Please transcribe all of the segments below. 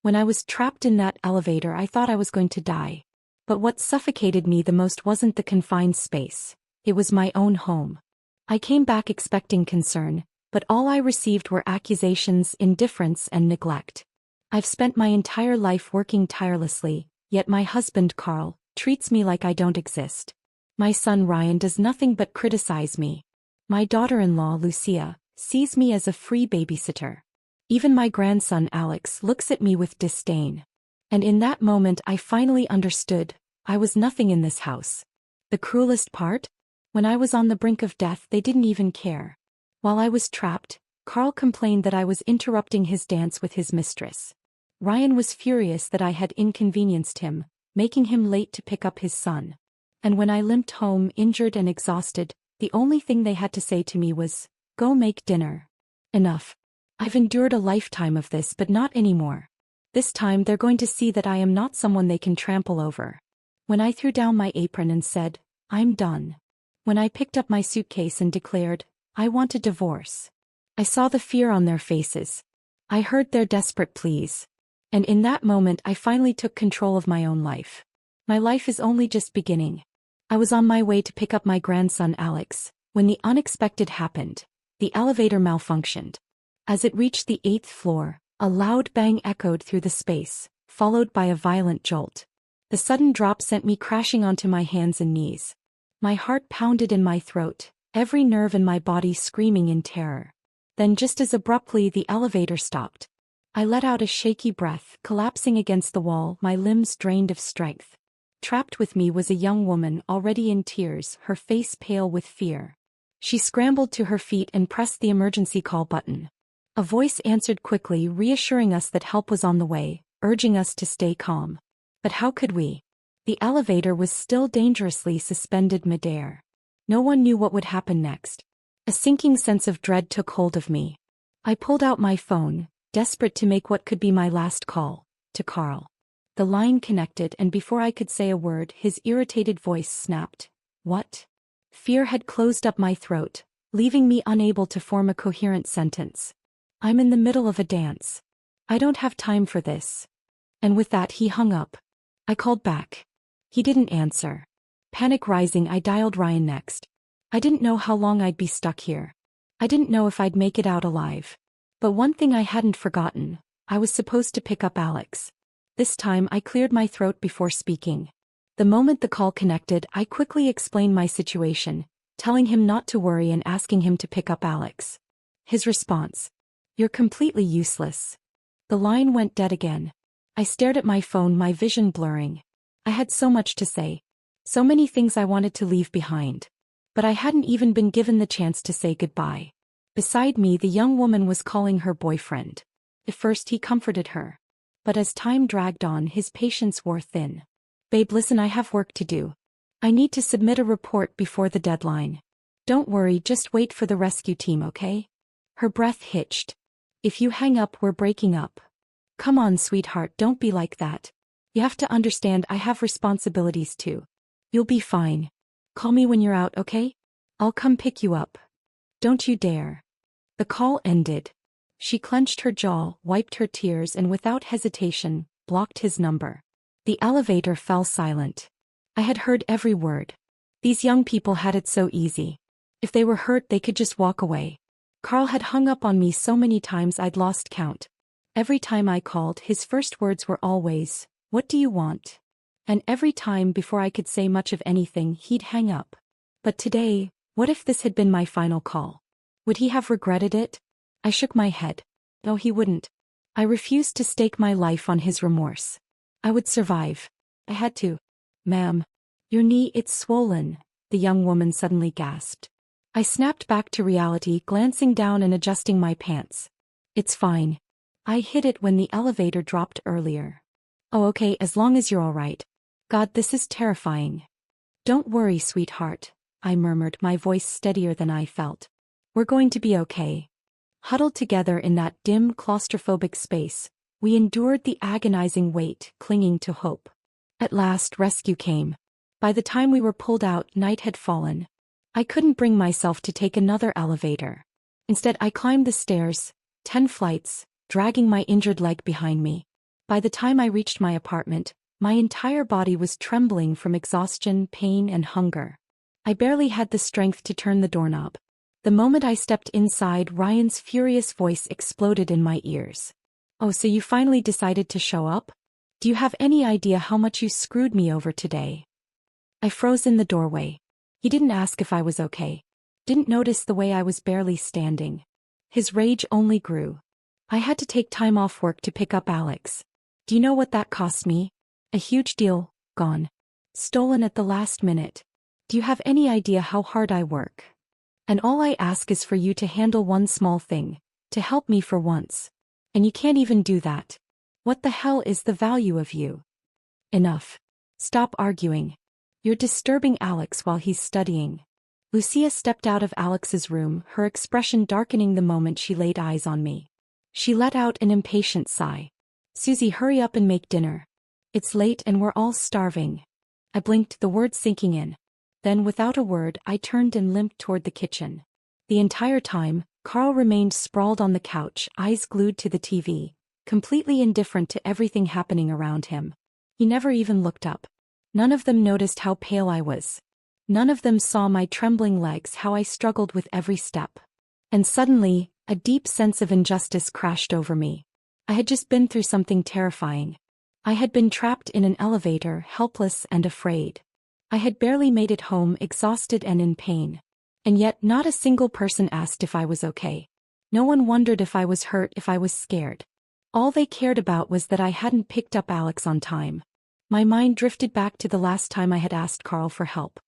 When I was trapped in that elevator, I thought I was going to die. But what suffocated me the most wasn't the confined space. It was my own home. I came back expecting concern, but all I received were accusations, indifference, and neglect. I've spent my entire life working tirelessly, yet my husband Carl treats me like I don't exist. My son Ryan does nothing but criticize me. My daughter-in-law Lucia sees me as a free babysitter. Even my grandson Alex looks at me with disdain. And in that moment I finally understood, I was nothing in this house. The cruelest part? When I was on the brink of death, they didn't even care. While I was trapped, Carl complained that I was interrupting his dance with his mistress. Ryan was furious that I had inconvenienced him, making him late to pick up his son. And when I limped home injured and exhausted, the only thing they had to say to me was, "Go make dinner." Enough. I've endured a lifetime of this, but not anymore. This time they're going to see that I am not someone they can trample over. When I threw down my apron and said, "I'm done." When I picked up my suitcase and declared, "I want a divorce." I saw the fear on their faces. I heard their desperate pleas. And in that moment I finally took control of my own life. My life is only just beginning. I was on my way to pick up my grandson Alex, when the unexpected happened. The elevator malfunctioned. As it reached the 8th floor, a loud bang echoed through the space, followed by a violent jolt. The sudden drop sent me crashing onto my hands and knees. My heart pounded in my throat, every nerve in my body screaming in terror. Then just as abruptly the elevator stopped. I let out a shaky breath, collapsing against the wall, my limbs drained of strength. Trapped with me was a young woman already in tears, her face pale with fear. She scrambled to her feet and pressed the emergency call button. A voice answered quickly, reassuring us that help was on the way, urging us to stay calm. But how could we? The elevator was still dangerously suspended midair. No one knew what would happen next. A sinking sense of dread took hold of me. I pulled out my phone, desperate to make what could be my last call, to Carl. The line connected, and before I could say a word, his irritated voice snapped. "What?" Fear had closed up my throat, leaving me unable to form a coherent sentence. "I'm in the middle of a dance. I don't have time for this." And with that he hung up. I called back. He didn't answer. Panic rising, I dialed Ryan next. I didn't know how long I'd be stuck here. I didn't know if I'd make it out alive. But one thing I hadn't forgotten, I was supposed to pick up Alex. This time I cleared my throat before speaking. The moment the call connected, I quickly explained my situation, telling him not to worry and asking him to pick up Alex. His response: "You're completely useless." The line went dead again. I stared at my phone, my vision blurring. I had so much to say. So many things I wanted to leave behind. But I hadn't even been given the chance to say goodbye. Beside me, the young woman was calling her boyfriend. At first he comforted her. But as time dragged on, his patience wore thin. "Babe, listen, I have work to do. I need to submit a report before the deadline. Don't worry, just wait for the rescue team, okay?" Her breath hitched. "If you hang up, we're breaking up." "Come on, sweetheart, don't be like that. You have to understand I have responsibilities too. You'll be fine. Call me when you're out, okay? I'll come pick you up. Don't you dare." The call ended. She clenched her jaw, wiped her tears, and without hesitation, blocked his number. The elevator fell silent. I had heard every word. These young people had it so easy. If they were hurt, they could just walk away. Carl had hung up on me so many times I'd lost count. Every time I called, his first words were always, "What do you want?" And every time before I could say much of anything, he'd hang up. But today, what if this had been my final call? Would he have regretted it? I shook my head. No, he wouldn't. I refused to stake my life on his remorse. I would survive. I had to. "Ma'am, your knee, it's swollen," the young woman suddenly gasped. I snapped back to reality, glancing down and adjusting my pants. "It's fine. I hit it when the elevator dropped earlier." "Oh, okay, as long as you're all right." "God, this is terrifying." "Don't worry, sweetheart," I murmured, my voice steadier than I felt. "We're going to be okay." Huddled together in that dim, claustrophobic space, we endured the agonizing wait, clinging to hope. At last, rescue came. By the time we were pulled out, night had fallen. I couldn't bring myself to take another elevator. Instead, I climbed the stairs, 10 flights, dragging my injured leg behind me. By the time I reached my apartment, my entire body was trembling from exhaustion, pain, and hunger. I barely had the strength to turn the doorknob. The moment I stepped inside, Ryan's furious voice exploded in my ears. "Oh, so you finally decided to show up? Do you have any idea how much you screwed me over today?" I froze in the doorway. He didn't ask if I was okay. Didn't notice the way I was barely standing. His rage only grew. I had to take time off work to pick up Alex. Do you know what that cost me? A huge deal, gone. Stolen at the last minute. Do you have any idea how hard I work? And all I ask is for you to handle one small thing, to help me for once. And you can't even do that. What the hell is the value of you? Enough. Stop arguing. You're disturbing Alex while he's studying. Lucia stepped out of Alex's room, her expression darkening the moment she laid eyes on me. She let out an impatient sigh. "Susie, hurry up and make dinner. It's late and we're all starving." I blinked, the words sinking in. Then, without a word, I turned and limped toward the kitchen. The entire time, Carl remained sprawled on the couch, eyes glued to the TV, completely indifferent to everything happening around him. He never even looked up. None of them noticed how pale I was. None of them saw my trembling legs, how I struggled with every step. And suddenly, a deep sense of injustice crashed over me. I had just been through something terrifying. I had been trapped in an elevator, helpless and afraid. I had barely made it home, exhausted and in pain. And yet not a single person asked if I was okay. No one wondered if I was hurt, if I was scared. All they cared about was that I hadn't picked up Alex on time. My mind drifted back to the last time I had asked Carl for help.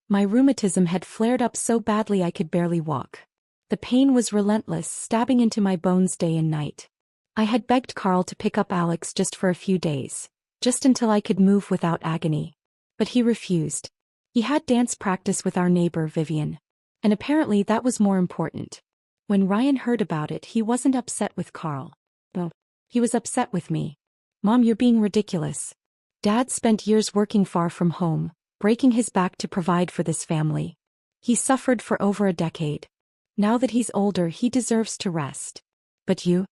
My rheumatism had flared up so badly I could barely walk. The pain was relentless, stabbing into my bones day and night. I had begged Carl to pick up Alex just for a few days, just until I could move without agony. But he refused. He had dance practice with our neighbor Vivian. And apparently that was more important. When Ryan heard about it, he wasn't upset with Carl. No, he was upset with me. "Mom, you're being ridiculous. Dad spent years working far from home, breaking his back to provide for this family. He suffered for over a decade. Now that he's older, he deserves to rest. But you've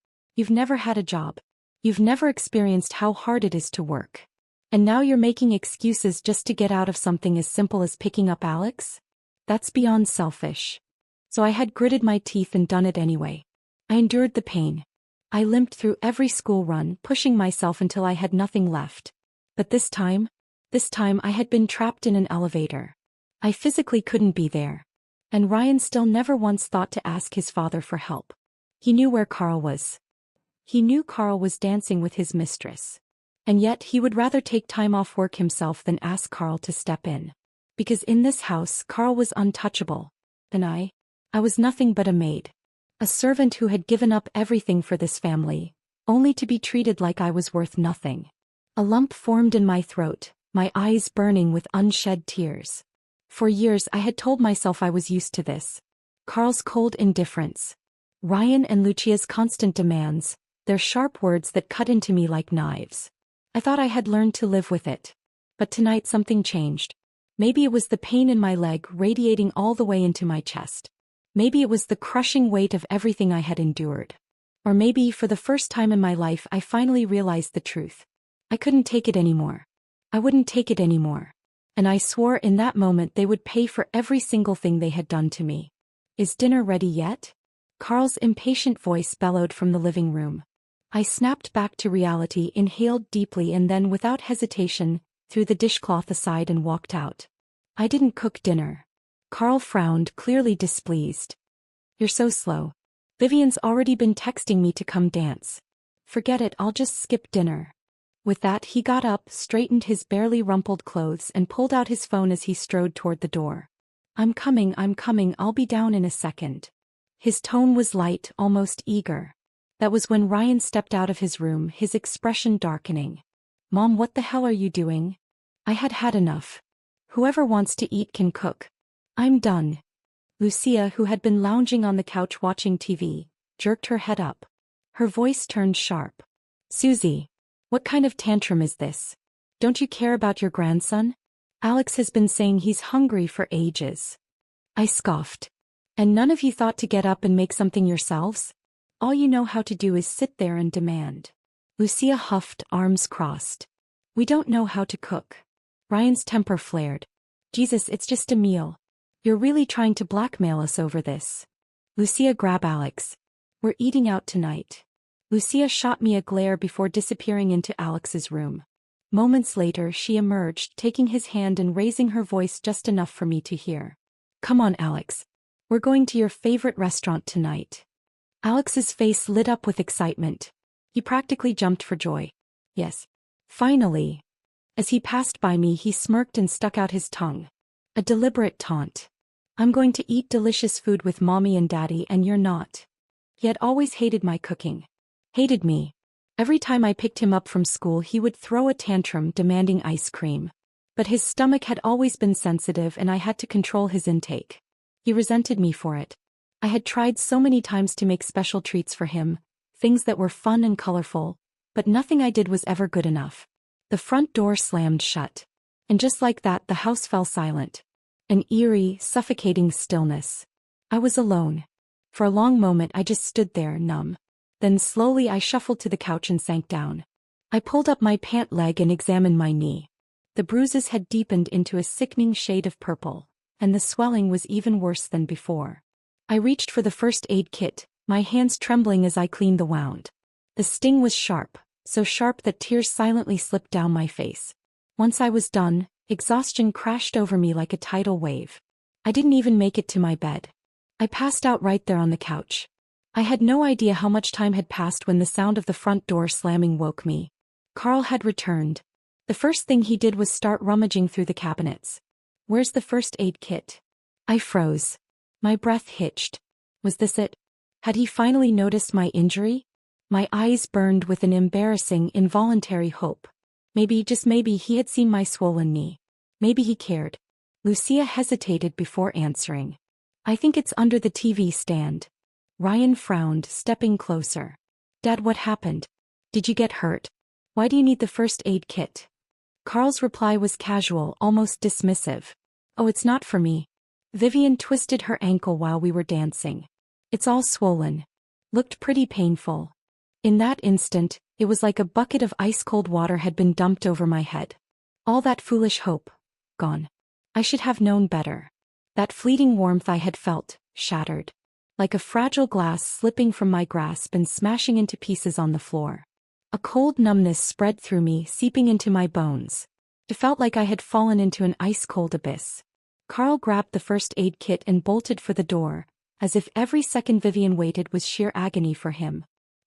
never had a job. You've never experienced how hard it is to work. And now you're making excuses just to get out of something as simple as picking up Alex? That's beyond selfish." So I had gritted my teeth and done it anyway. I endured the pain. I limped through every school run, pushing myself until I had nothing left. But this time I had been trapped in an elevator. I physically couldn't be there. And Ryan still never once thought to ask his father for help. He knew where Carl was. He knew Carl was dancing with his mistress. And yet he would rather take time off work himself than ask Carl to step in. Because in this house, Carl was untouchable. And I was nothing but a maid. A servant who had given up everything for this family, only to be treated like I was worth nothing. A lump formed in my throat, my eyes burning with unshed tears. For years I had told myself I was used to this. Carl's cold indifference. Ryan and Lucia's constant demands, their sharp words that cut into me like knives. I thought I had learned to live with it. But tonight something changed. Maybe it was the pain in my leg radiating all the way into my chest. Maybe it was the crushing weight of everything I had endured. Or maybe, for the first time in my life, I finally realized the truth. I couldn't take it anymore. I wouldn't take it anymore. And I swore in that moment they would pay for every single thing they had done to me. "Is dinner ready yet?" Carl's impatient voice bellowed from the living room. I snapped back to reality, inhaled deeply, and then, without hesitation, threw the dishcloth aside and walked out. I didn't cook dinner. Carl frowned, clearly displeased. "You're so slow. Vivian's already been texting me to come dance." "Forget it, I'll just skip dinner." With that, he got up, straightened his barely rumpled clothes, and pulled out his phone as he strode toward the door. I'm coming, I'll be down in a second." His tone was light, almost eager. That was when Ryan stepped out of his room, his expression darkening. "Mom, what the hell are you doing?" I had had enough. "Whoever wants to eat can cook. I'm done." Lucia, who had been lounging on the couch watching TV, jerked her head up. Her voice turned sharp. "Susie, what kind of tantrum is this? Don't you care about your grandson? Alex has been saying he's hungry for ages." I scoffed. "And none of you thought to get up and make something yourselves? All you know how to do is sit there and demand." Lucia huffed, arms crossed. We don't know how to cook. Ryan's temper flared. Jesus, it's just a meal. You're really trying to blackmail us over this. Lucia, grab Alex. We're eating out tonight. Lucia shot me a glare before disappearing into Alex's room. Moments later she emerged, taking his hand and raising her voice just enough for me to hear. Come on, Alex. We're going to your favorite restaurant tonight. Alex's face lit up with excitement. He practically jumped for joy. Yes. Finally. As he passed by me he smirked and stuck out his tongue. A deliberate taunt. I'm going to eat delicious food with mommy and daddy and you're not. He had always hated my cooking. Hated me. Every time I picked him up from school he would throw a tantrum demanding ice cream. But his stomach had always been sensitive and I had to control his intake. He resented me for it. I had tried so many times to make special treats for him, things that were fun and colorful, but nothing I did was ever good enough. The front door slammed shut. And just like that the house fell silent. An eerie, suffocating stillness. I was alone. For a long moment I just stood there, numb. Then slowly I shuffled to the couch and sank down. I pulled up my pant leg and examined my knee. The bruises had deepened into a sickening shade of purple, and the swelling was even worse than before. I reached for the first aid kit, my hands trembling as I cleaned the wound. The sting was sharp, so sharp that tears silently slipped down my face. Once I was done, exhaustion crashed over me like a tidal wave. I didn't even make it to my bed. I passed out right there on the couch. I had no idea how much time had passed when the sound of the front door slamming woke me. Carl had returned. The first thing he did was start rummaging through the cabinets. Where's the first aid kit? I froze. My breath hitched. Was this it? Had he finally noticed my injury? My eyes burned with an embarrassing, involuntary hope. Maybe, just maybe, he had seen my swollen knee. Maybe he cared. Lucia hesitated before answering. I think it's under the TV stand. Ryan frowned, stepping closer. Dad, what happened? Did you get hurt? Why do you need the first aid kit? Carl's reply was casual, almost dismissive. Oh, it's not for me. Vivian twisted her ankle while we were dancing. It's all swollen. Looked pretty painful. In that instant, it was like a bucket of ice-cold water had been dumped over my head. All that foolish hope, gone. I should have known better. That fleeting warmth I had felt, shattered. Like a fragile glass slipping from my grasp and smashing into pieces on the floor. A cold numbness spread through me, seeping into my bones. It felt like I had fallen into an ice-cold abyss. Carl grabbed the first aid kit and bolted for the door, as if every second Vivian waited was sheer agony for him.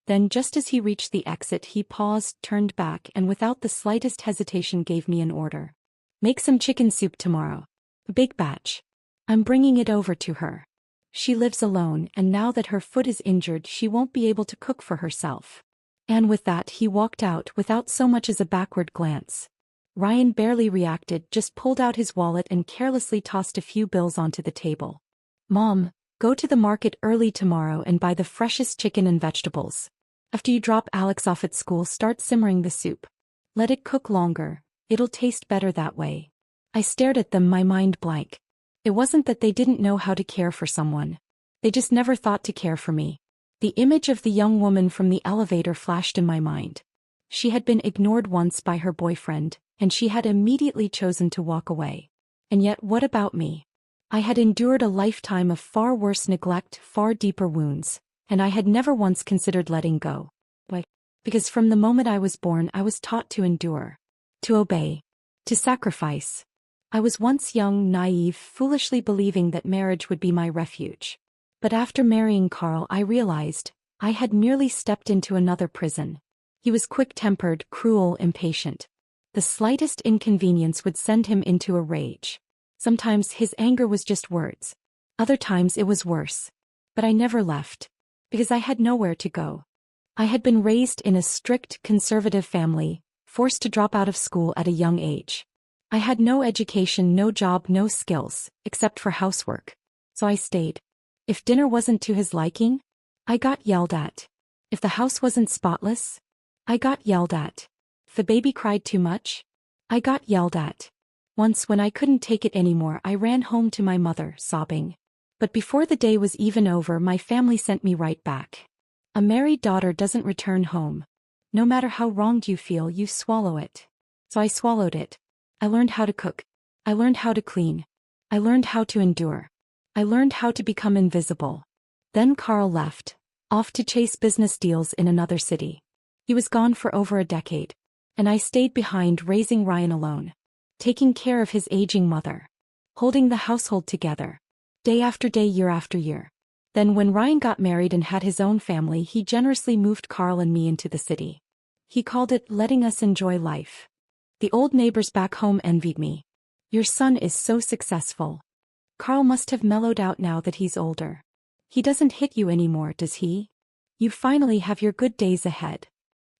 Then just as he reached the exit he paused, turned back and without the slightest hesitation gave me an order. Make some chicken soup tomorrow. A big batch. I'm bringing it over to her. She lives alone and now that her foot is injured she won't be able to cook for herself. And with that he walked out without so much as a backward glance. Ryan barely reacted, just pulled out his wallet and carelessly tossed a few bills onto the table. Mom, go to the market early tomorrow and buy the freshest chicken and vegetables. After you drop Alex off at school, start simmering the soup. Let it cook longer, it'll taste better that way. I stared at them, my mind blank. It wasn't that they didn't know how to care for someone. They just never thought to care for me. The image of the young woman from the elevator flashed in my mind. She had been ignored once by her boyfriend, and she had immediately chosen to walk away. And yet what about me? I had endured a lifetime of far worse neglect, far deeper wounds, and I had never once considered letting go. Why? Because from the moment I was born I was taught to endure, to obey, to sacrifice. I was once young, naive, foolishly believing that marriage would be my refuge. But after marrying Carl I realized I had merely stepped into another prison. He was quick-tempered, cruel, impatient. The slightest inconvenience would send him into a rage. Sometimes his anger was just words. Other times it was worse. But I never left. Because I had nowhere to go. I had been raised in a strict, conservative family, forced to drop out of school at a young age. I had no education, no job, no skills, except for housework. So I stayed. If dinner wasn't to his liking, I got yelled at. If the house wasn't spotless, I got yelled at. If the baby cried too much, I got yelled at. Once when I couldn't take it anymore I ran home to my mother, sobbing. But before the day was even over my family sent me right back. A married daughter doesn't return home. No matter how wronged you feel, you swallow it. So I swallowed it. I learned how to cook. I learned how to clean. I learned how to endure. I learned how to become invisible. Then Carl left, off to chase business deals in another city. He was gone for over a decade. And I stayed behind raising Ryan alone. Taking care of his aging mother. Holding the household together. Day after day, year after year. Then when Ryan got married and had his own family, he generously moved Carl and me into the city. He called it letting us enjoy life. The old neighbors back home envied me. Your son is so successful. Carl must have mellowed out now that he's older. He doesn't hit you anymore, does he? You finally have your good days ahead.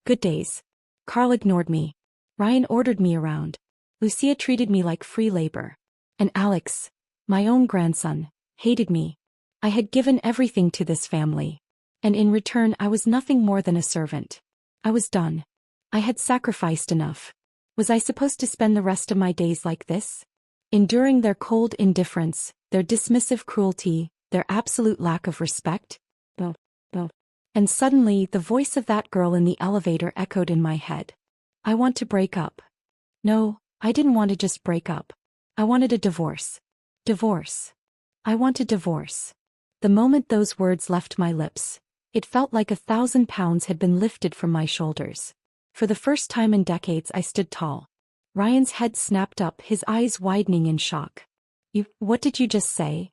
Good days. Carl ignored me. Ryan ordered me around. Lucia treated me like free labor. And Alex, my own grandson, hated me. I had given everything to this family. And in return I was nothing more than a servant. I was done. I had sacrificed enough. Was I supposed to spend the rest of my days like this? Enduring their cold indifference, their dismissive cruelty, their absolute lack of respect? Well. And suddenly the voice of that girl in the elevator echoed in my head. I want to break up. No, I didn't want to just break up. I wanted a divorce. Divorce. I want a divorce. The moment those words left my lips, it felt like 1,000 pounds had been lifted from my shoulders. For the first time in decades I stood tall. Ryan's head snapped up, his eyes widening in shock. What did you just say?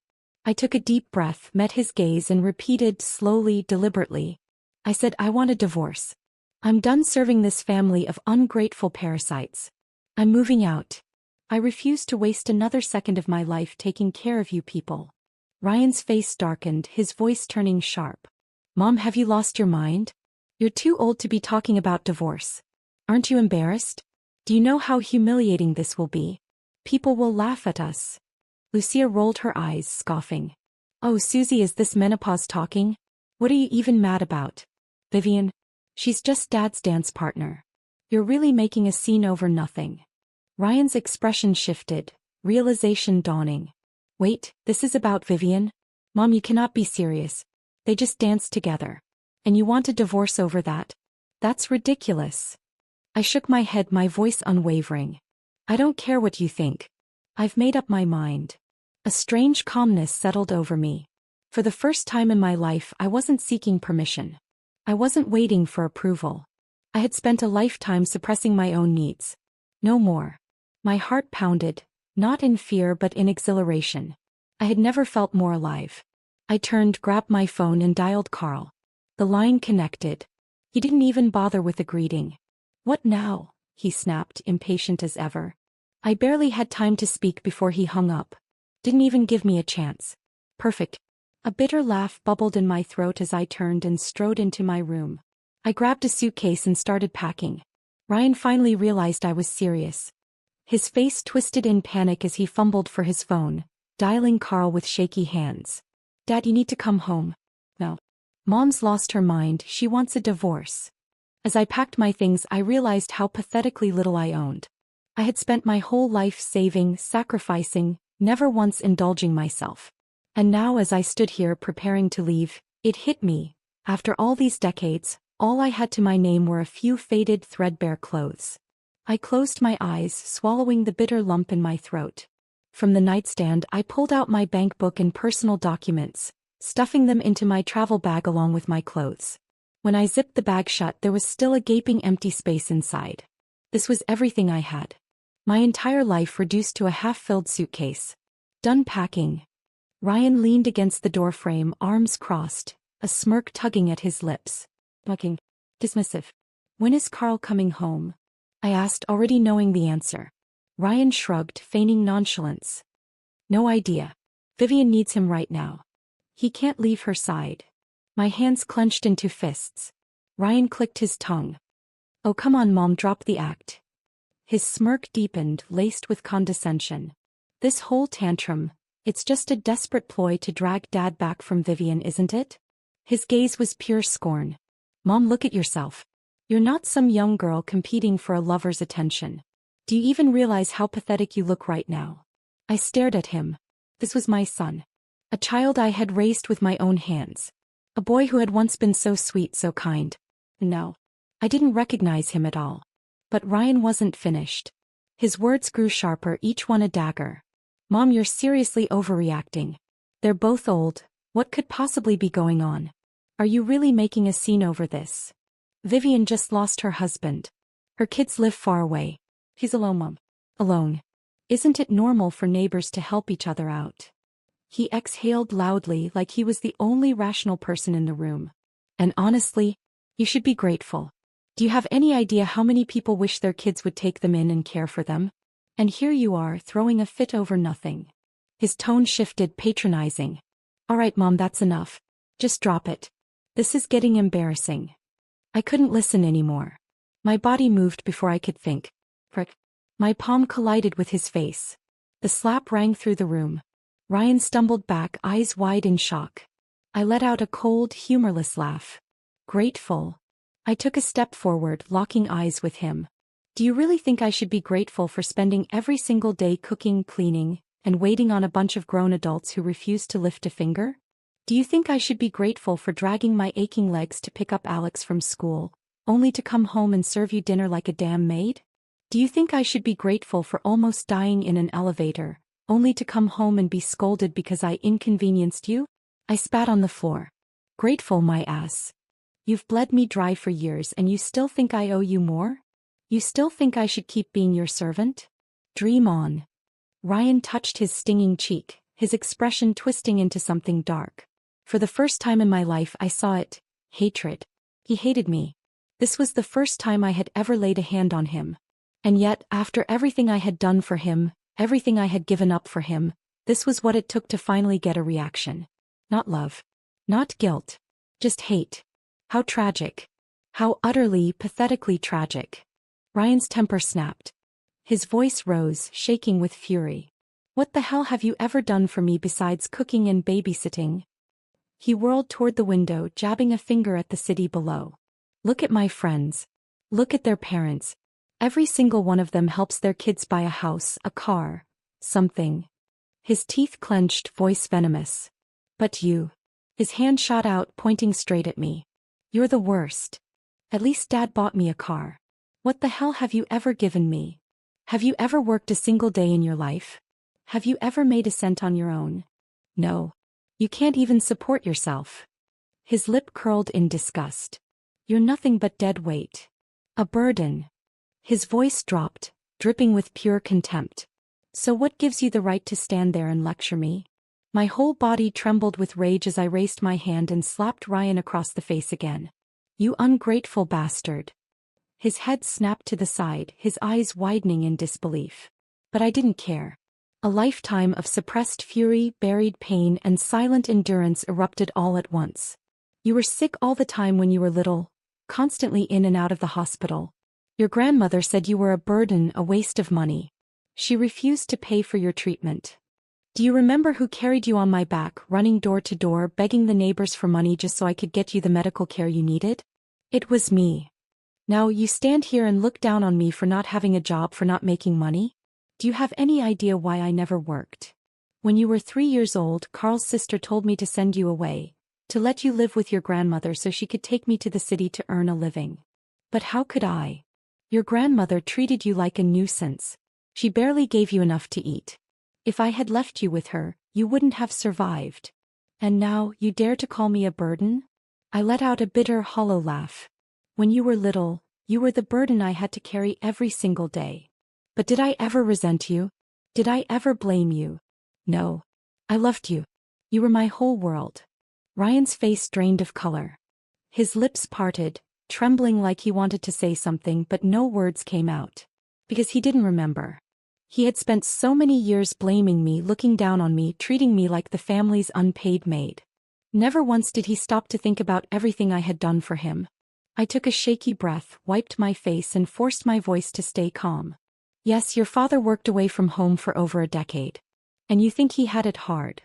I took a deep breath, met his gaze and repeated slowly, deliberately. I said I want a divorce. I'm done serving this family of ungrateful parasites. I'm moving out. I refuse to waste another second of my life taking care of you people. Ryan's face darkened, his voice turning sharp. Mom, have you lost your mind? You're too old to be talking about divorce. Aren't you embarrassed? Do you know how humiliating this will be? People will laugh at us. Lucia rolled her eyes, scoffing. Oh, Susie, is this menopause talking? What are you even mad about? Vivian? She's just Dad's dance partner. You're really making a scene over nothing. Ryan's expression shifted, realization dawning. Wait, this is about Vivian? Mom, you cannot be serious. They just danced together. And you want a divorce over that? That's ridiculous. I shook my head, my voice unwavering. I don't care what you think. I've made up my mind. A strange calmness settled over me. For the first time in my life, I wasn't seeking permission. I wasn't waiting for approval. I had spent a lifetime suppressing my own needs. No more. My heart pounded, not in fear but in exhilaration. I had never felt more alive. I turned, grabbed my phone and dialed Carl. The line connected. He didn't even bother with a greeting. What now? He snapped, impatient as ever. I barely had time to speak before he hung up. Didn't even give me a chance. Perfect. A bitter laugh bubbled in my throat as I turned and strode into my room. I grabbed a suitcase and started packing. Ryan finally realized I was serious. His face twisted in panic as he fumbled for his phone, dialing Carl with shaky hands. Dad, you need to come home. No. Mom's lost her mind, she wants a divorce. As I packed my things, I realized how pathetically little I owned. I had spent my whole life saving, sacrificing, never once indulging myself. And now as I stood here preparing to leave, it hit me. After all these decades, all I had to my name were a few faded, threadbare clothes. I closed my eyes, swallowing the bitter lump in my throat. From the nightstand I pulled out my bank book and personal documents, stuffing them into my travel bag along with my clothes. When I zipped the bag shut, there was still a gaping empty space inside. This was everything I had. My entire life reduced to a half-filled suitcase. Done packing. Ryan leaned against the doorframe, arms crossed, a smirk tugging at his lips. Looking dismissive. When is Carl coming home? I asked, already knowing the answer. Ryan shrugged, feigning nonchalance. No idea. Vivian needs him right now. He can't leave her side. My hands clenched into fists. Ryan clicked his tongue. Oh, come on, Mom, drop the act. His smirk deepened, laced with condescension. This whole tantrum, it's just a desperate ploy to drag Dad back from Vivian, isn't it? His gaze was pure scorn. Mom, look at yourself. You're not some young girl competing for a lover's attention. Do you even realize how pathetic you look right now? I stared at him. This was my son. A child I had raised with my own hands. A boy who had once been so sweet, so kind. And now, I didn't recognize him at all. But Ryan wasn't finished. His words grew sharper, each one a dagger. Mom, you're seriously overreacting. They're both old. What could possibly be going on? Are you really making a scene over this? Vivian just lost her husband. Her kids live far away. He's alone, Mom. Alone. Isn't it normal for neighbors to help each other out? He exhaled loudly like he was the only rational person in the room. And honestly, you should be grateful. Do you have any idea how many people wish their kids would take them in and care for them? And here you are, throwing a fit over nothing. His tone shifted, patronizing. All right, Mom, that's enough. Just drop it. This is getting embarrassing. I couldn't listen anymore. My body moved before I could think. Frick. My palm collided with his face. The slap rang through the room. Ryan stumbled back, eyes wide in shock. I let out a cold, humorless laugh. Grateful. I took a step forward, locking eyes with him. Do you really think I should be grateful for spending every single day cooking, cleaning, and waiting on a bunch of grown adults who refuse to lift a finger? Do you think I should be grateful for dragging my aching legs to pick up Alex from school, only to come home and serve you dinner like a damn maid? Do you think I should be grateful for almost dying in an elevator, only to come home and be scolded because I inconvenienced you? I spat on the floor. Grateful, my ass. You've bled me dry for years and you still think I owe you more? You still think I should keep being your servant? Dream on. Ryan touched his stinging cheek, his expression twisting into something dark. For the first time in my life I saw it. Hatred. He hated me. This was the first time I had ever laid a hand on him. And yet, after everything I had done for him, everything I had given up for him, this was what it took to finally get a reaction. Not love. Not guilt. Just hate. How tragic. How utterly, pathetically tragic. Ryan's temper snapped. His voice rose, shaking with fury. What the hell have you ever done for me besides cooking and babysitting? He whirled toward the window, jabbing a finger at the city below. Look at my friends. Look at their parents. Every single one of them helps their kids buy a house, a car, something. His teeth clenched, voice venomous. But you. His hand shot out, pointing straight at me. You're the worst. At least Dad bought me a car. What the hell have you ever given me? Have you ever worked a single day in your life? Have you ever made a cent on your own? No. You can't even support yourself. His lip curled in disgust. You're nothing but dead weight. A burden. His voice dropped, dripping with pure contempt. So what gives you the right to stand there and lecture me? My whole body trembled with rage as I raised my hand and slapped Ryan across the face again. You ungrateful bastard. His head snapped to the side, his eyes widening in disbelief. But I didn't care. A lifetime of suppressed fury, buried pain, and silent endurance erupted all at once. You were sick all the time when you were little, constantly in and out of the hospital. Your grandmother said you were a burden, a waste of money. She refused to pay for your treatment. Do you remember who carried you on my back, running door to door, begging the neighbors for money just so I could get you the medical care you needed? It was me. Now you stand here and look down on me for not having a job, for not making money? Do you have any idea why I never worked? When you were 3 years old, Carl's sister told me to send you away, to let you live with your grandmother so she could take me to the city to earn a living. But how could I? Your grandmother treated you like a nuisance. She barely gave you enough to eat. If I had left you with her, you wouldn't have survived. And now, you dare to call me a burden? I let out a bitter, hollow laugh. When you were little, you were the burden I had to carry every single day. But did I ever resent you? Did I ever blame you? No. I loved you. You were my whole world. Ryan's face drained of color. His lips parted, trembling like he wanted to say something, but no words came out. Because he didn't remember. He had spent so many years blaming me, looking down on me, treating me like the family's unpaid maid. Never once did he stop to think about everything I had done for him. I took a shaky breath, wiped my face, and forced my voice to stay calm. Yes, your father worked away from home for over a decade. And you think he had it hard.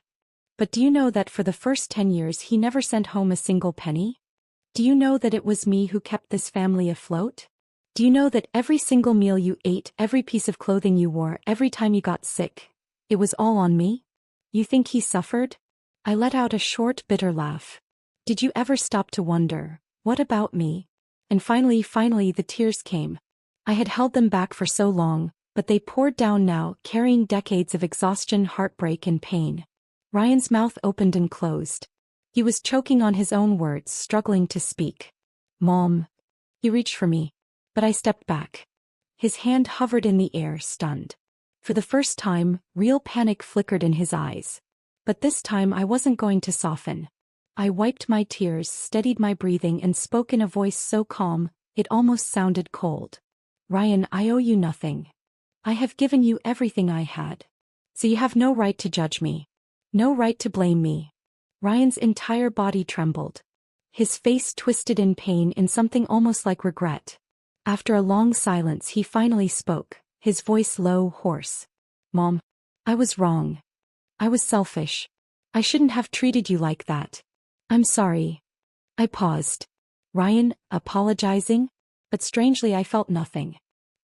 But do you know that for the first 10 years he never sent home a single penny? Do you know that it was me who kept this family afloat? Do you know that every single meal you ate, every piece of clothing you wore, every time you got sick, it was all on me? You think he suffered? I let out a short, bitter laugh. Did you ever stop to wonder, what about me? And finally the tears came. I had held them back for so long, but they poured down now, carrying decades of exhaustion, heartbreak, and pain. Ryan's mouth opened and closed. He was choking on his own words, struggling to speak. Mom. He reached for me, but I stepped back. His hand hovered in the air, stunned. For the first time, real panic flickered in his eyes. But this time I wasn't going to soften. I wiped my tears, steadied my breathing, and spoke in a voice so calm, it almost sounded cold. Ryan, I owe you nothing. I have given you everything I had. So you have no right to judge me. No right to blame me. Ryan's entire body trembled. His face twisted in pain, in something almost like regret. After a long silence he finally spoke, his voice low, hoarse. Mom. I was wrong. I was selfish. I shouldn't have treated you like that. I'm sorry. I paused. Ryan, apologizing? But strangely I felt nothing.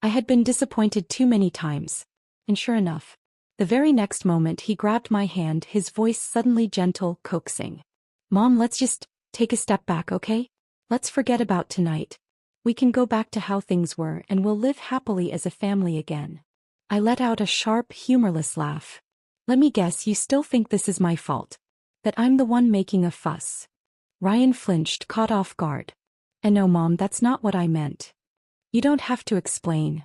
I had been disappointed too many times. And sure enough, the very next moment he grabbed my hand, his voice suddenly gentle, coaxing. Mom, let's just take a step back, okay? Let's forget about tonight. We can go back to how things were and we'll live happily as a family again. I let out a sharp, humorless laugh. Let me guess, you still think this is my fault. That I'm the one making a fuss. Ryan flinched, caught off guard. And no, Mom, that's not what I meant. You don't have to explain.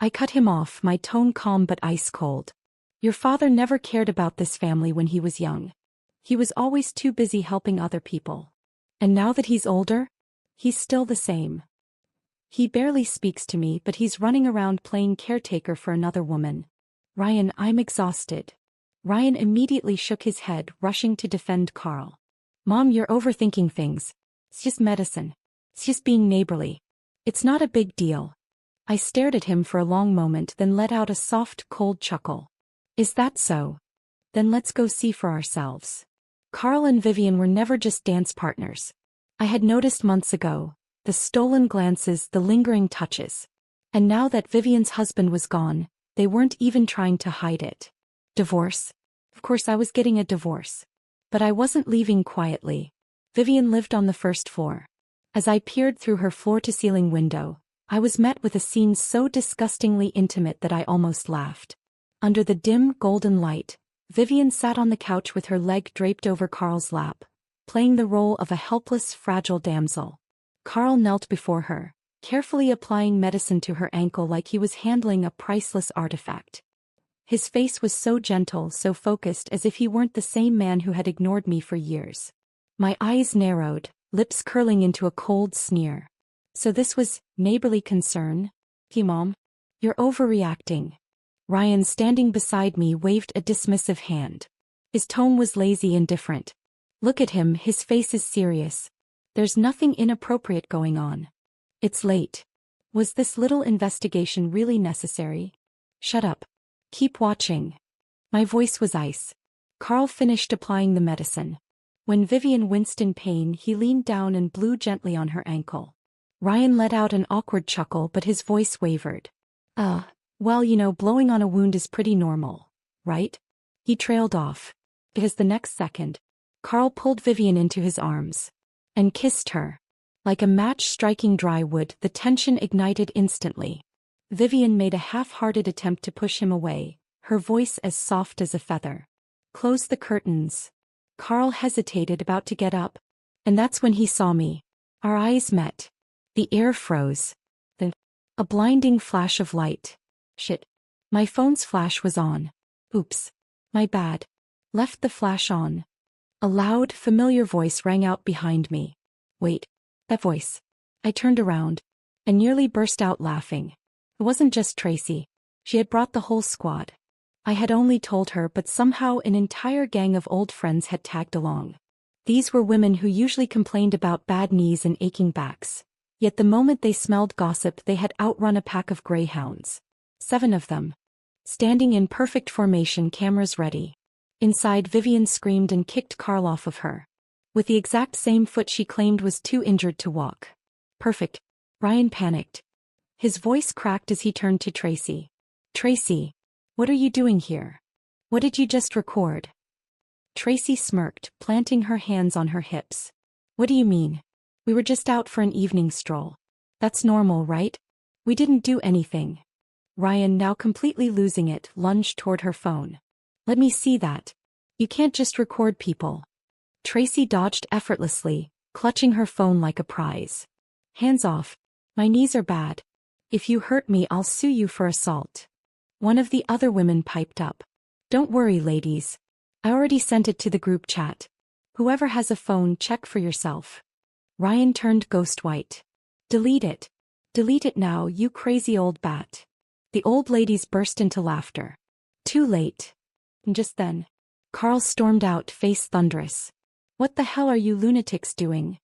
I cut him off, my tone calm but ice cold. Your father never cared about this family when he was young. He was always too busy helping other people. And now that he's older, he's still the same. He barely speaks to me, but he's running around playing caretaker for another woman. Ryan, I'm exhausted. Ryan immediately shook his head, rushing to defend Carl. Mom, you're overthinking things. It's just medicine. It's just being neighborly. It's not a big deal. I stared at him for a long moment, then let out a soft, cold chuckle. Is that so? Then let's go see for ourselves. Carl and Vivian were never just dance partners. I had noticed months ago. The stolen glances, the lingering touches. And now that Vivian's husband was gone, they weren't even trying to hide it. Divorce? Of course I was getting a divorce. But I wasn't leaving quietly. Vivian lived on the first floor. As I peered through her floor-to-ceiling window, I was met with a scene so disgustingly intimate that I almost laughed. Under the dim, golden light, Vivian sat on the couch with her leg draped over Carl's lap, playing the role of a helpless, fragile damsel. Carl knelt before her, carefully applying medicine to her ankle like he was handling a priceless artifact. His face was so gentle, so focused, as if he weren't the same man who had ignored me for years. My eyes narrowed, lips curling into a cold sneer. So this was neighborly concern? Mom? You're overreacting. Ryan, standing beside me, waved a dismissive hand. His tone was lazy and indifferent. Look at him, his face is serious. There's nothing inappropriate going on. It's late. Was this little investigation really necessary? Shut up. Keep watching. My voice was ice. Carl finished applying the medicine. When Vivian winced in pain, he leaned down and blew gently on her ankle. Ryan let out an awkward chuckle, but his voice wavered. Well, blowing on a wound is pretty normal, right? He trailed off. Because the next second, Carl pulled Vivian into his arms and kissed her. Like a match striking dry wood, the tension ignited instantly. Vivian made a half-hearted attempt to push him away, her voice as soft as a feather. Close the curtains. Carl hesitated, about to get up. And that's when he saw me. Our eyes met. The air froze. A blinding flash of light. Shit. My phone's flash was on. Oops. My bad. Left the flash on. A loud, familiar voice rang out behind me. Wait. That voice. I turned around and nearly burst out laughing. It wasn't just Tracy. She had brought the whole squad. I had only told her, but somehow an entire gang of old friends had tagged along. These were women who usually complained about bad knees and aching backs. Yet the moment they smelled gossip, they had outrun a pack of greyhounds. 7 of them. Standing in perfect formation, cameras ready. Inside, Vivian screamed and kicked Carl off of her. With the exact same foot she claimed was too injured to walk. Perfect. Ryan panicked. His voice cracked as he turned to Tracy. Tracy. What are you doing here? What did you just record? Tracy smirked, planting her hands on her hips. What do you mean? We were just out for an evening stroll. That's normal, right? We didn't do anything. Ryan, now completely losing it, lunged toward her phone. Let me see that. You can't just record people. Tracy dodged effortlessly, clutching her phone like a prize. Hands off. My knees are bad. If you hurt me, I'll sue you for assault. One of the other women piped up. Don't worry, ladies. I already sent it to the group chat. Whoever has a phone, check for yourself. Ryan turned ghost white. Delete it. Delete it now, you crazy old bat. The old ladies burst into laughter. Too late. And just then, Carl stormed out, face thunderous. What the hell are you lunatics doing?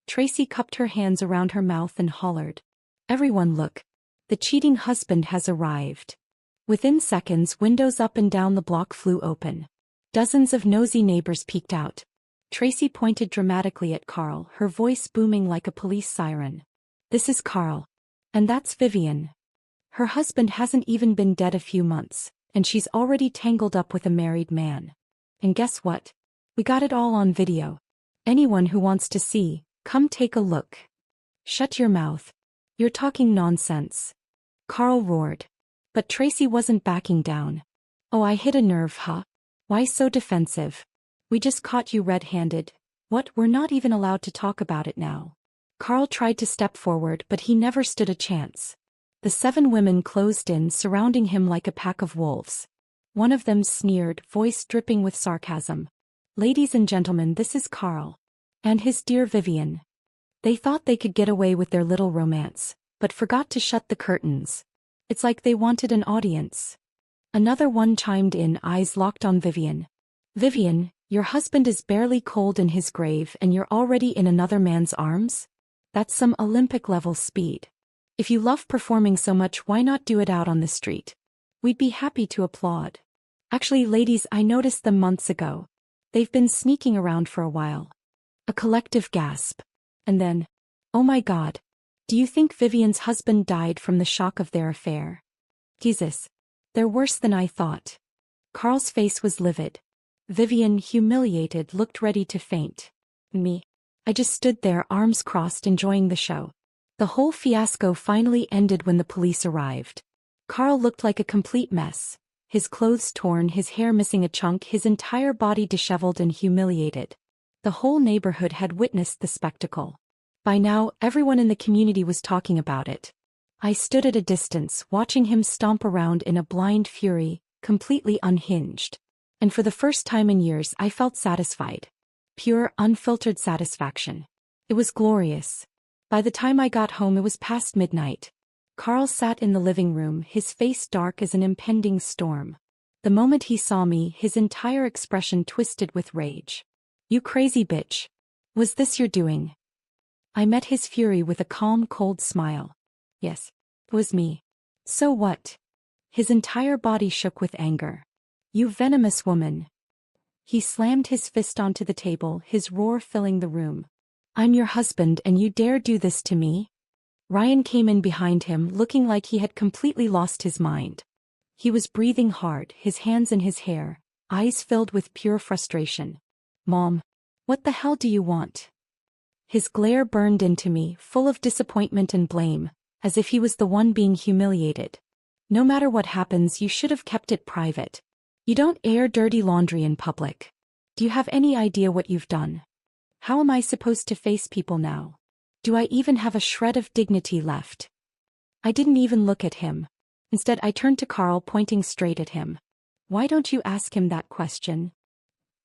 Tracy cupped her hands around her mouth and hollered. Everyone look. The cheating husband has arrived. Within seconds, windows up and down the block flew open. Dozens of nosy neighbors peeked out. Tracy pointed dramatically at Carl, her voice booming like a police siren. This is Carl. And that's Vivian. Her husband hasn't even been dead a few months, and she's already tangled up with a married man. And guess what? We got it all on video. Anyone who wants to see, come take a look. Shut your mouth. You're talking nonsense. Carl roared. But Tracy wasn't backing down. Oh, I hit a nerve, huh? Why so defensive? We just caught you red-handed. What, we're not even allowed to talk about it now. Carl tried to step forward, but he never stood a chance. The 7 women closed in, surrounding him like a pack of wolves. One of them sneered, voice dripping with sarcasm. Ladies and gentlemen, this is Carl. And his dear Vivian. They thought they could get away with their little romance, but forgot to shut the curtains. It's like they wanted an audience. Another one chimed in, eyes locked on Vivian. Vivian, your husband is barely cold in his grave and you're already in another man's arms? That's some Olympic-level speed. If you love performing so much, why not do it out on the street? We'd be happy to applaud. Actually, ladies, I noticed them months ago. They've been sneaking around for a while. A collective gasp. And then, oh my God. Do you think Vivian's husband died from the shock of their affair? Jesus. They're worse than I thought. Carl's face was livid. Vivian, humiliated, looked ready to faint. Me. I just stood there, arms crossed, enjoying the show. The whole fiasco finally ended when the police arrived. Carl looked like a complete mess. His clothes torn, his hair missing a chunk, his entire body disheveled and humiliated. The whole neighborhood had witnessed the spectacle. By now, everyone in the community was talking about it. I stood at a distance, watching him stomp around in a blind fury, completely unhinged. And for the first time in years, I felt satisfied. Pure, unfiltered satisfaction. It was glorious. By the time I got home, it was past midnight. Carl sat in the living room, his face dark as an impending storm. The moment he saw me, his entire expression twisted with rage. You crazy bitch. Was this your doing? I met his fury with a calm, cold smile. Yes, it was me. So what? His entire body shook with anger. You venomous woman. He slammed his fist onto the table, his roar filling the room. I'm your husband and you dare do this to me? Ryan came in behind him, looking like he had completely lost his mind. He was breathing hard, his hands in his hair, eyes filled with pure frustration. Mom, what the hell do you want? His glare burned into me, full of disappointment and blame, as if he was the one being humiliated. No matter what happens, you should have kept it private. You don't air dirty laundry in public. Do you have any idea what you've done? How am I supposed to face people now? Do I even have a shred of dignity left? I didn't even look at him. Instead, I turned to Carl, pointing straight at him. Why don't you ask him that question?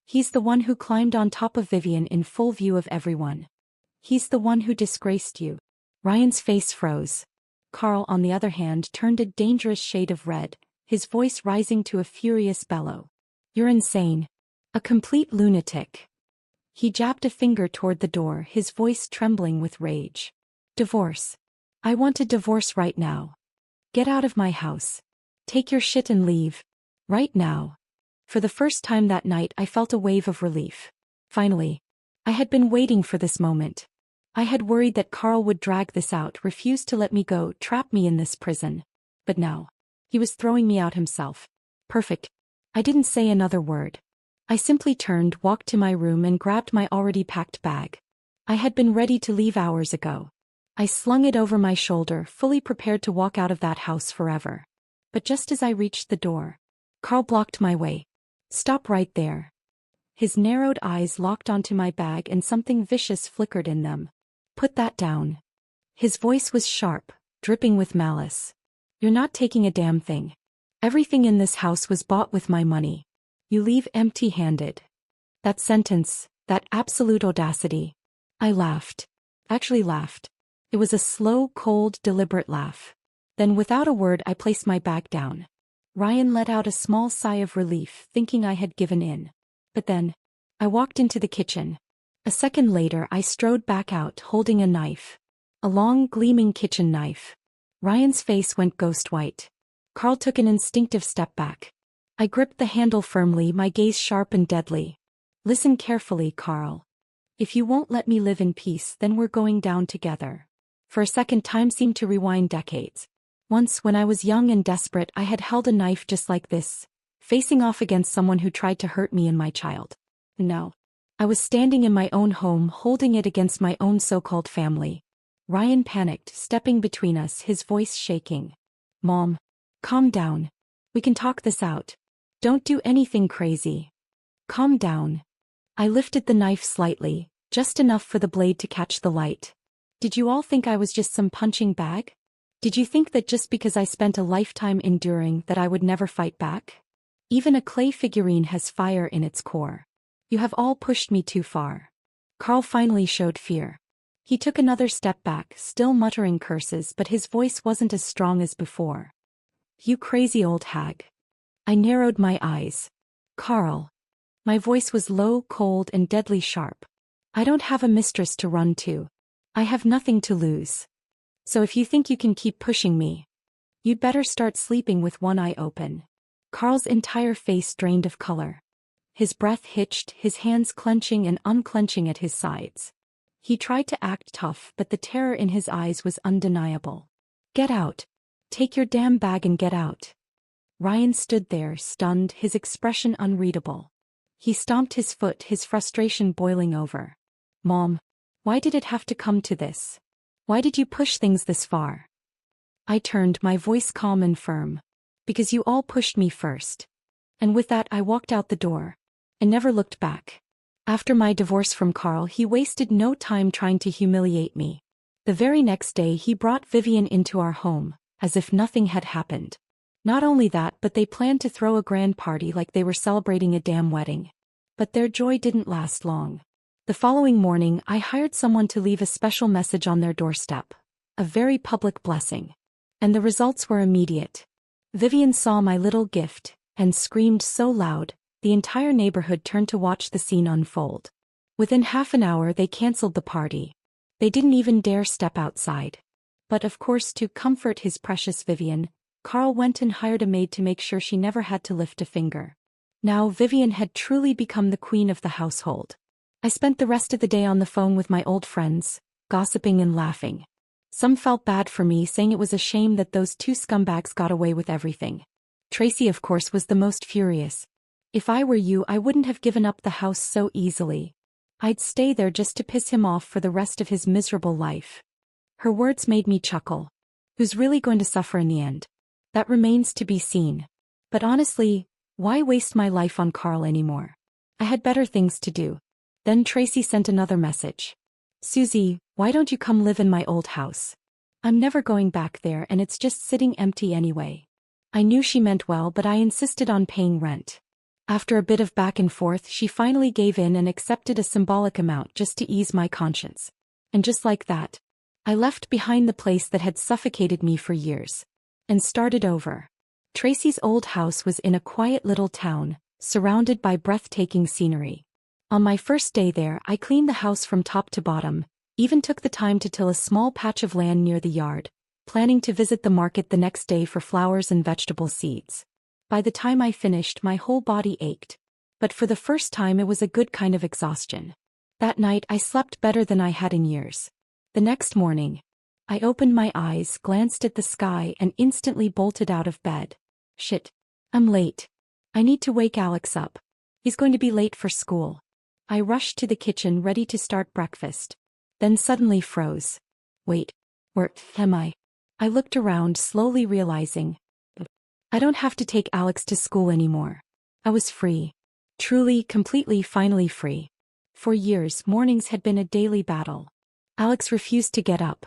He's the one who climbed on top of Vivian in full view of everyone. He's the one who disgraced you. Ryan's face froze. Carl, on the other hand, turned a dangerous shade of red, his voice rising to a furious bellow. You're insane. A complete lunatic. He jabbed a finger toward the door, his voice trembling with rage. Divorce. I want a divorce right now. Get out of my house. Take your shit and leave. Right now. For the first time that night, I felt a wave of relief. Finally. I had been waiting for this moment. I had worried that Carl would drag this out, refuse to let me go, trap me in this prison. But now. He was throwing me out himself. Perfect. I didn't say another word. I simply turned, walked to my room and grabbed my already packed bag. I had been ready to leave hours ago. I slung it over my shoulder, fully prepared to walk out of that house forever. But just as I reached the door, Carl blocked my way. "Stop right there." His narrowed eyes locked onto my bag and something vicious flickered in them. "Put that down." His voice was sharp, dripping with malice. "You're not taking a damn thing. Everything in this house was bought with my money. You leave empty-handed." That sentence, that absolute audacity. I laughed. Actually laughed. It was a slow, cold, deliberate laugh. Then without a word I placed my bag down. Ryan let out a small sigh of relief, thinking I had given in. But then, I walked into the kitchen. A second later I strode back out, holding a knife. A long, gleaming kitchen knife. Ryan's face went ghost white. Carl took an instinctive step back. I gripped the handle firmly, my gaze sharp and deadly. "Listen carefully, Carl. If you won't let me live in peace, then we're going down together." For a second, time seemed to rewind decades. Once, when I was young and desperate, I had held a knife just like this, facing off against someone who tried to hurt me and my child. Now, I was standing in my own home, holding it against my own so-called family. Ryan panicked, stepping between us, his voice shaking. "Mom, calm down. We can talk this out. Don't do anything crazy. Calm down." I lifted the knife slightly, just enough for the blade to catch the light. "Did you all think I was just some punching bag? Did you think that just because I spent a lifetime enduring that I would never fight back? Even a clay figurine has fire in its core. You have all pushed me too far." Carl finally showed fear. He took another step back, still muttering curses, but his voice wasn't as strong as before. "You crazy old hag." I narrowed my eyes. "Carl." My voice was low, cold, and deadly sharp. "I don't have a mistress to run to. I have nothing to lose. So if you think you can keep pushing me, you'd better start sleeping with one eye open." Carl's entire face drained of color. His breath hitched, his hands clenching and unclenching at his sides. He tried to act tough, but the terror in his eyes was undeniable. "Get out. Take your damn bag and get out." Ryan stood there, stunned, his expression unreadable. He stomped his foot, his frustration boiling over. "Mom, why did it have to come to this? Why did you push things this far?" I turned, my voice calm and firm. "Because you all pushed me first." And with that I walked out the door. And never looked back. After my divorce from Carl, he wasted no time trying to humiliate me. The very next day he brought Vivian into our home, as if nothing had happened. Not only that, but they planned to throw a grand party like they were celebrating a damn wedding. But their joy didn't last long. The following morning I hired someone to leave a special message on their doorstep. A very public blessing. And the results were immediate. Vivian saw my little gift, and screamed so loud, the entire neighborhood turned to watch the scene unfold. Within half an hour they canceled the party. They didn't even dare step outside. But of course, to comfort his precious Vivian, Carl went and hired a maid to make sure she never had to lift a finger. Now Vivian had truly become the queen of the household. I spent the rest of the day on the phone with my old friends, gossiping and laughing. Some felt bad for me, saying it was a shame that those two scumbags got away with everything. Tracy, of course, was the most furious. "If I were you, I wouldn't have given up the house so easily. I'd stay there just to piss him off for the rest of his miserable life." Her words made me chuckle. Who's really going to suffer in the end? That remains to be seen. But honestly, why waste my life on Carl anymore? I had better things to do. Then Tracy sent another message. "Susie, why don't you come live in my old house? I'm never going back there and it's just sitting empty anyway." I knew she meant well, but I insisted on paying rent. After a bit of back and forth, she finally gave in and accepted a symbolic amount just to ease my conscience. And just like that, I left behind the place that had suffocated me for years. And started over. Tracy's old house was in a quiet little town, surrounded by breathtaking scenery. On my first day there, I cleaned the house from top to bottom, even took the time to till a small patch of land near the yard, planning to visit the market the next day for flowers and vegetable seeds. By the time I finished, my whole body ached. But for the first time it was a good kind of exhaustion. That night I slept better than I had in years. The next morning, I opened my eyes, glanced at the sky, and instantly bolted out of bed. Shit. I'm late. I need to wake Alex up. He's going to be late for school. I rushed to the kitchen ready to start breakfast. Then suddenly froze. Wait. Where am I? I looked around, slowly realizing I don't have to take Alex to school anymore. I was free. Truly, completely, finally free. For years, mornings had been a daily battle. Alex refused to get up.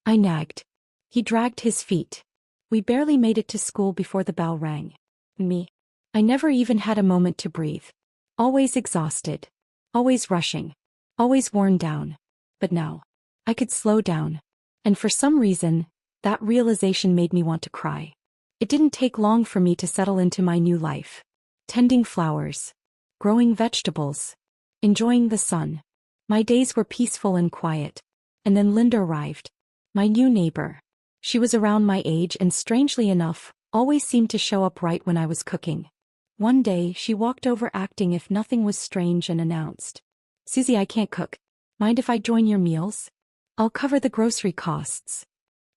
I nagged. He dragged his feet. We barely made it to school before the bell rang. Me. I never even had a moment to breathe. Always exhausted. Always rushing. Always worn down. But now, I could slow down. And for some reason, that realization made me want to cry. It didn't take long for me to settle into my new life. Tending flowers. Growing vegetables. Enjoying the sun. My days were peaceful and quiet. And then Linda arrived. My new neighbor. She was around my age and, strangely enough, always seemed to show up right when I was cooking. One day, she walked over acting if nothing was strange and announced, "Susie, I can't cook. Mind if I join your meals? I'll cover the grocery costs."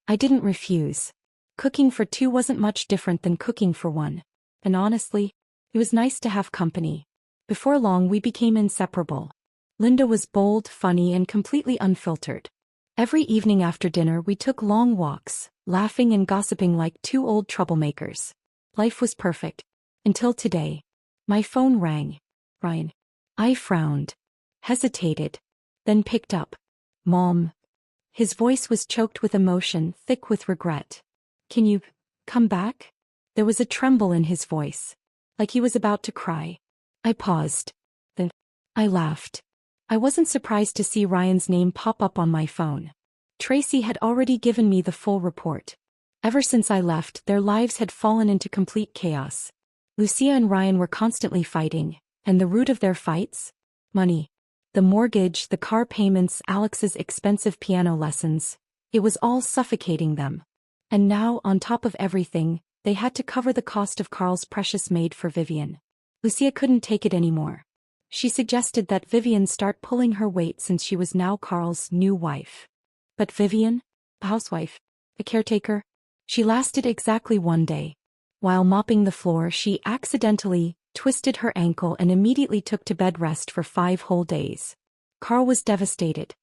I didn't refuse. Cooking for two wasn't much different than cooking for one. And honestly, it was nice to have company. Before long, we became inseparable. Linda was bold, funny, and completely unfiltered. Every evening after dinner, we took long walks, laughing and gossiping like two old troublemakers. Life was perfect. Until today. My phone rang. Ryan. I frowned. Hesitated. Then picked up. "Mom." His voice was choked with emotion, thick with regret. "Can you come back?" There was a tremble in his voice. Like he was about to cry. I paused. Then I laughed. I wasn't surprised to see Ryan's name pop up on my phone. Tracy had already given me the full report. Ever since I left, their lives had fallen into complete chaos. Lucia and Ryan were constantly fighting, and the root of their fights? Money. The mortgage, the car payments, Alex's expensive piano lessons. It was all suffocating them. And now, on top of everything, they had to cover the cost of Carl's precious maid for Vivian. Lucia couldn't take it anymore. She suggested that Vivian start pulling her weight since she was now Carl's new wife. But Vivian? A housewife? A caretaker? She lasted exactly one day. While mopping the floor, she accidentally twisted her ankle and immediately took to bed rest for 5 whole days. Carl was devastated.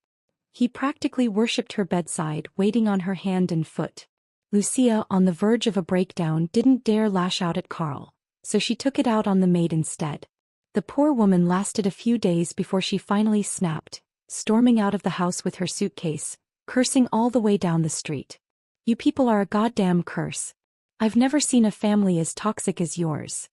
He practically worshipped her bedside, waiting on her hand and foot. Lucia, on the verge of a breakdown, didn't dare lash out at Carl, so she took it out on the maid instead. The poor woman lasted a few days before she finally snapped, storming out of the house with her suitcase, cursing all the way down the street. "You people are a goddamn curse. I've never seen a family as toxic as yours."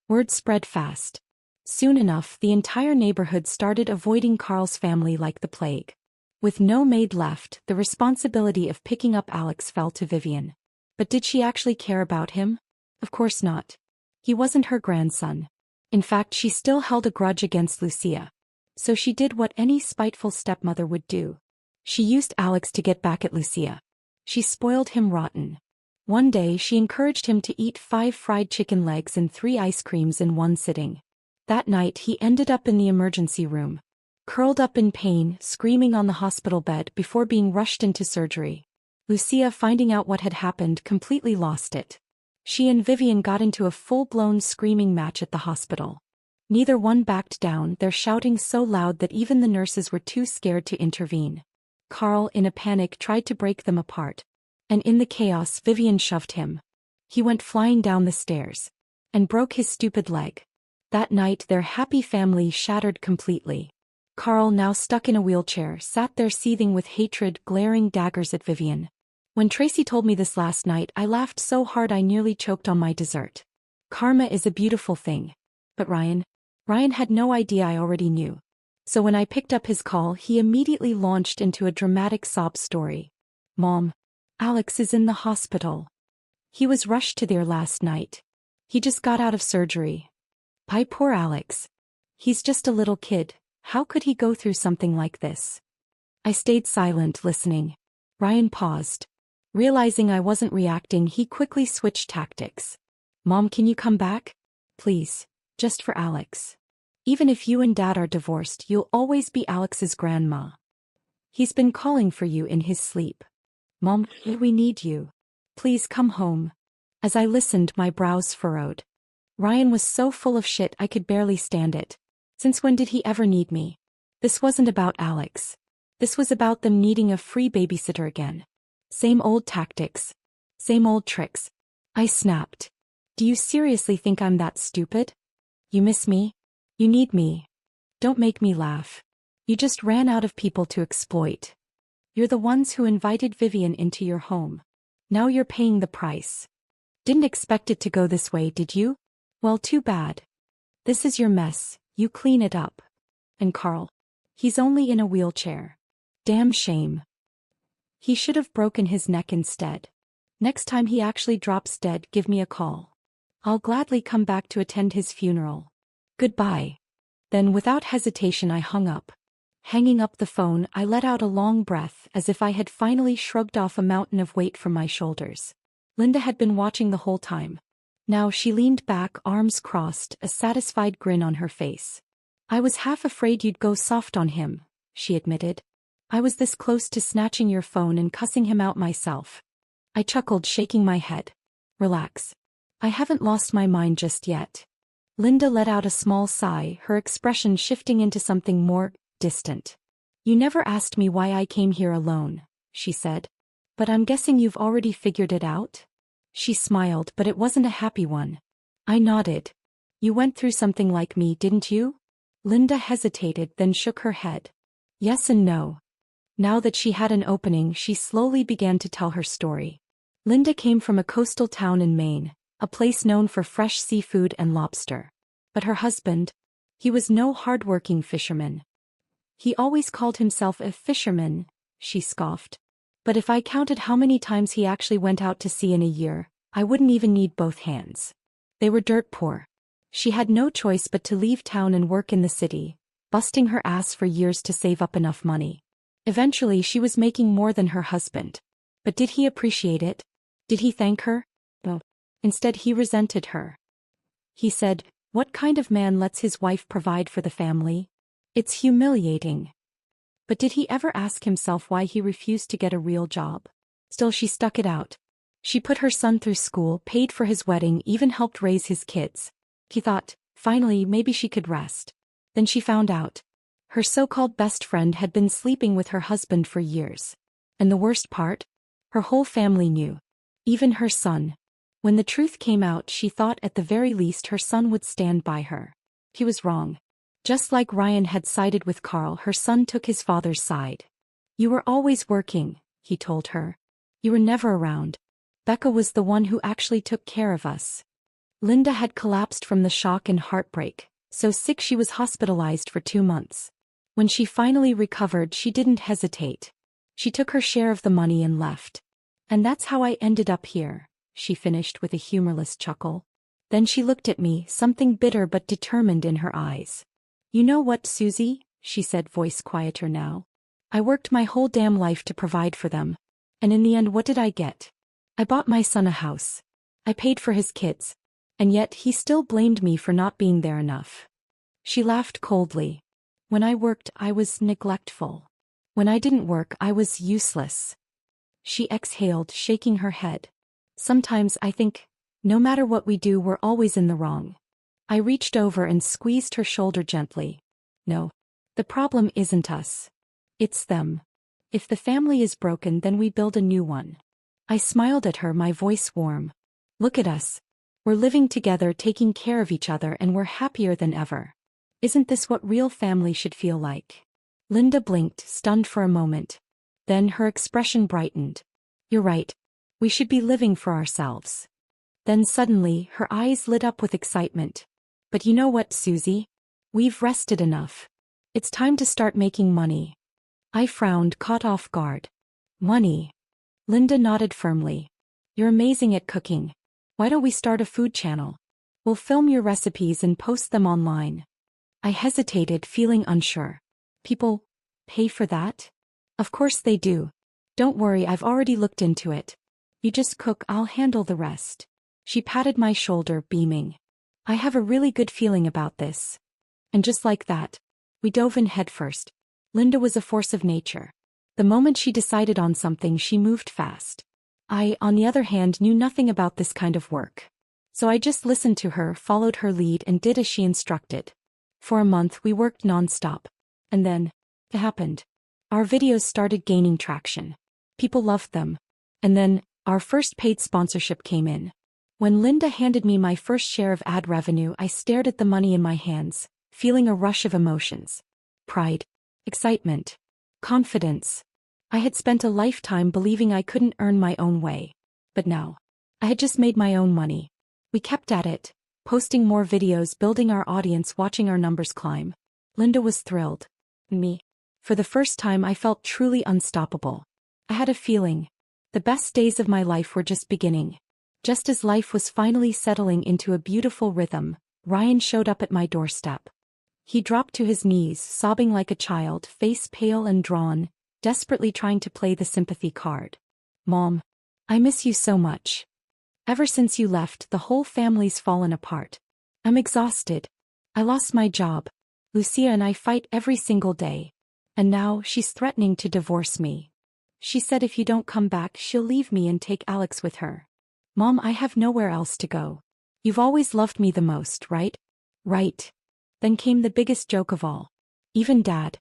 Word spread fast. Soon enough, the entire neighborhood started avoiding Carl's family like the plague. With no maid left, the responsibility of picking up Alex fell to Vivian. But did she actually care about him? Of course not. He wasn't her grandson. In fact, she still held a grudge against Lucia. So she did what any spiteful stepmother would do. She used Alex to get back at Lucia. She spoiled him rotten. One day, she encouraged him to eat 5 fried chicken legs and 3 ice creams in one sitting. That night, he ended up in the emergency room, curled up in pain, screaming on the hospital bed before being rushed into surgery. Lucia, finding out what had happened, completely lost it. She and Vivian got into a full-blown screaming match at the hospital. Neither one backed down, their shouting so loud that even the nurses were too scared to intervene. Carl, in a panic, tried to break them apart. And in the chaos, Vivian shoved him. He went flying down the stairs. And broke his stupid leg. That night, their happy family shattered completely. Carl, now stuck in a wheelchair, sat there seething with hatred, glaring daggers at Vivian. When Tracy told me this last night, I laughed so hard I nearly choked on my dessert. Karma is a beautiful thing. But Ryan had no idea I already knew. So when I picked up his call, he immediately launched into a dramatic sob story. "Mom, Alex is in the hospital. He was rushed to there last night. He just got out of surgery. Poor Alex. He's just a little kid. How could he go through something like this?" I stayed silent, listening. Ryan paused. Realizing I wasn't reacting, he quickly switched tactics. "Mom, can you come back? Please, just for Alex. Even if you and Dad are divorced, you'll always be Alex's grandma. He's been calling for you in his sleep. Mom, we need you. Please come home." As I listened, my brows furrowed. Ryan was so full of shit I could barely stand it. Since when did he ever need me? This wasn't about Alex. This was about them needing a free babysitter again. Same old tactics. Same old tricks. I snapped. Do you seriously think I'm that stupid? You miss me? You need me. Don't make me laugh. You just ran out of people to exploit. You're the ones who invited Vivian into your home. Now you're paying the price. Didn't expect it to go this way, did you? Well, too bad. This is your mess, you clean it up. And Carl? He's only in a wheelchair. Damn shame. He should have broken his neck instead. Next time he actually drops dead, give me a call. I'll gladly come back to attend his funeral. Goodbye. Then without hesitation I hung up. Hanging up the phone, I let out a long breath as if I had finally shrugged off a mountain of weight from my shoulders. Linda had been watching the whole time. Now she leaned back, arms crossed, a satisfied grin on her face. I was half afraid you'd go soft on him, she admitted. I was this close to snatching your phone and cussing him out myself. I chuckled, shaking my head. Relax. I haven't lost my mind just yet. Linda let out a small sigh, her expression shifting into something more distant. You never asked me why I came here alone, she said. But I'm guessing you've already figured it out? She smiled, but it wasn't a happy one. I nodded. You went through something like me, didn't you? Linda hesitated, then shook her head. Yes and no. Now that she had an opening, she slowly began to tell her story. Linda came from a coastal town in Maine, a place known for fresh seafood and lobster. But her husband, he was no hard-working fisherman. He always called himself a fisherman, she scoffed. But if I counted how many times he actually went out to sea in a year, I wouldn't even need both hands. They were dirt poor. She had no choice but to leave town and work in the city, busting her ass for years to save up enough money. Eventually she was making more than her husband. But did he appreciate it? Did he thank her? No. Instead he resented her. He said, what kind of man lets his wife provide for the family? It's humiliating. But did he ever ask himself why he refused to get a real job? Still she stuck it out. She put her son through school, paid for his wedding, even helped raise his kids. He thought, finally maybe she could rest. Then she found out. Her so-called best friend had been sleeping with her husband for years. And the worst part? Her whole family knew. Even her son. When the truth came out, she thought at the very least her son would stand by her. He was wrong. Just like Ryan had sided with Carl, her son took his father's side. You were always working, he told her. You were never around. Becca was the one who actually took care of us. Linda had collapsed from the shock and heartbreak, so sick she was hospitalized for 2 months. When she finally recovered, she didn't hesitate. She took her share of the money and left. And that's how I ended up here, she finished with a humorless chuckle. Then she looked at me, something bitter but determined in her eyes. You know what, Susie, she said, voice quieter now. I worked my whole damn life to provide for them. And in the end, what did I get? I bought my son a house. I paid for his kids. And yet he still blamed me for not being there enough. She laughed coldly. When I worked, I was neglectful. When I didn't work, I was useless. She exhaled, shaking her head. Sometimes I think, no matter what we do, we're always in the wrong. I reached over and squeezed her shoulder gently. No. The problem isn't us. It's them. If the family is broken, then we build a new one. I smiled at her, my voice warm. Look at us. We're living together, taking care of each other, and we're happier than ever. Isn't this what real family should feel like? Linda blinked, stunned for a moment. Then her expression brightened. You're right. We should be living for ourselves. Then suddenly, her eyes lit up with excitement. But you know what, Susie? We've rested enough. It's time to start making money. I frowned, caught off guard. Money. Linda nodded firmly. You're amazing at cooking. Why don't we start a food channel? We'll film your recipes and post them online. I hesitated, feeling unsure. People pay for that? Of course they do. Don't worry, I've already looked into it. You just cook, I'll handle the rest. She patted my shoulder, beaming. I have a really good feeling about this. And just like that, we dove in headfirst. Linda was a force of nature. The moment she decided on something, she moved fast. I, on the other hand, knew nothing about this kind of work. So I just listened to her, followed her lead, and did as she instructed. For a month, we worked non-stop. And then, it happened. Our videos started gaining traction. People loved them. And then, our first paid sponsorship came in. When Linda handed me my first share of ad revenue, I stared at the money in my hands, feeling a rush of emotions. Pride, excitement, confidence. I had spent a lifetime believing I couldn't earn my own way. But now, I had just made my own money. We kept at it, posting more videos, building our audience, watching our numbers climb. Linda was thrilled. Me. For the first time, I felt truly unstoppable. I had a feeling. The best days of my life were just beginning. Just as life was finally settling into a beautiful rhythm, Ryan showed up at my doorstep. He dropped to his knees, sobbing like a child, face pale and drawn, desperately trying to play the sympathy card. "Mom, I miss you so much. Ever since you left, the whole family's fallen apart. I'm exhausted. I lost my job. Lucia and I fight every single day. And now she's threatening to divorce me. She said if you don't come back, she'll leave me and take Alex with her. Mom, I have nowhere else to go. You've always loved me the most, right?" "Right." Then came the biggest joke of all. "Even Dad.